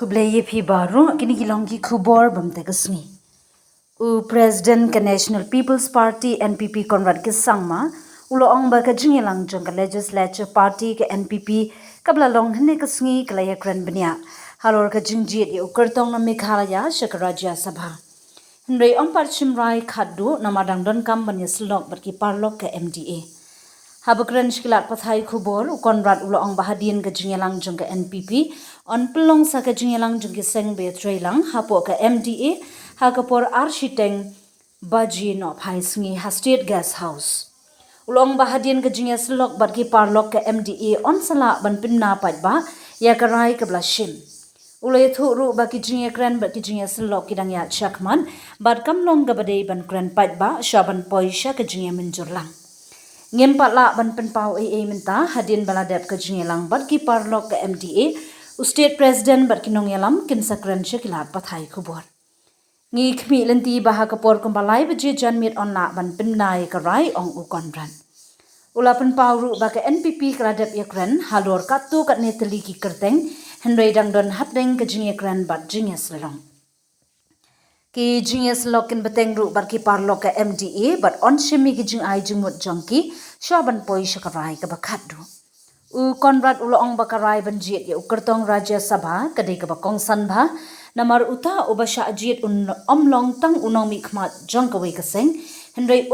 Kubleye pi baru kini gilongi kubor bamte kasmi. President ka National People's Party NPP Conrad Kisangma ulo ong ba ka jingilang jong ka Legislature Party ka NPP kabla long hne kasngi kalaya kran banya halor ka jingjit ya ukertong na Meghalaya shaka Rajya Sabha. Henry ong parchim rai khaddu namadang don kam banya slok barki parlok ka MDA. Habakran shkilat pathai khubor Conrad ulo ong bahadien ka jingilang jong ka NPP on pelong sa ka jingilang jong ki seng be trailang hapo ka MDA hakapor architeng baji no phai sngi ha state gas house ulong bahadien ka jingia slok barki parlok ka MDA on sala ban pinna patba ya karai ka blashim ulay thuru baki jingia kran baki jingia slok kidang ya chakman bad kamlong ga badai ban kran patba shaban poisha ka jingia menjurlang ngem patla ban penpau minta hadin baladep ka jingilang barki parlok ka MDA state president barki nongyalam kinsakran shakilat pathai khubor ngi khmi lenti baha kapor kumbalai beje janmit on la ban pinai karai ong ukonran ulapan pauru baka NPP kradep yakran halor katu kat neteli ki kerteng henrei dang don hapdeng ke jinge kran bat jinges lelong ki jinges lokin beteng ru barki parlok ka MDA bat on shimi ki jing ai jingmut jongki shaban poi shakarai ka bakadu Conrad ulong bakarai banjit ya ukertong Rajya Sabha kadai ka bakong sanbha namar uta ubasha ajit omlong tang unong mikmat jangkawai kaseng henrei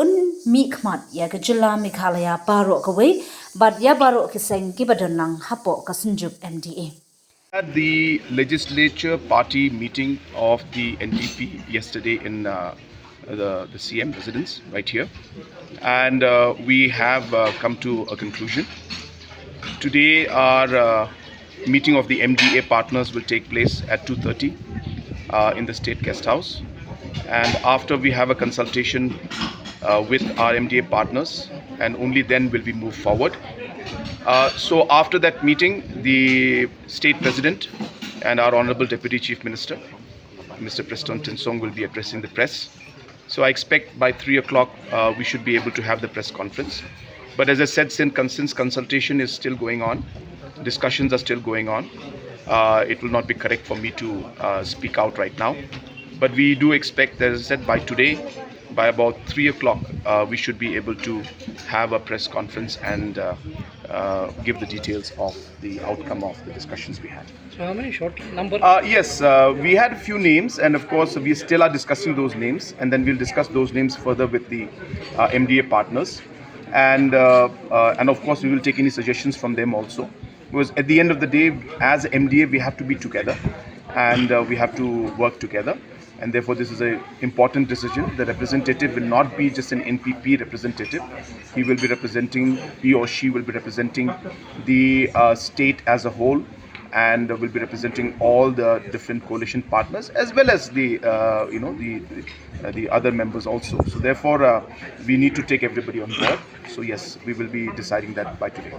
mikmat ya ka jilla Meghalaya baro kawai bad ya baro kaseng ki badanlang hapo kasunjuk MDA. At the legislature party meeting of the NPP yesterday in the CM residence right here, and we have come to a conclusion. Today our meeting of the MDA partners will take place at 2:30 in the State Guest House, and after we have a consultation with our MDA partners, and only then will we move forward. So after that meeting, the State President and our Honorable Deputy Chief Minister, Mr. Preston Tinsong, will be addressing the press. So I expect by 3 o'clock we should be able to have the press conference. But as I said, since consultation is still going on, discussions are still going on, it will not be correct for me to speak out right now. But we do expect, as I said, by today, by about 3 o'clock, we should be able to have a press conference and give the details of the outcome of the discussions we had. So how many short number? Yes, we had a few names, and of course we still are discussing those names, and then we'll discuss those names further with the MDA partners. And of course we will take any suggestions from them also, because at the end of the day, as MDA we have to be together, and we have to work together, and therefore this is an important decision. The representative will not be just an NPP representative. He or she will be representing the state as a whole, and will be representing all the different coalition partners as well as the other members also. So therefore we need to take everybody on board. So yes, we will be deciding that by today.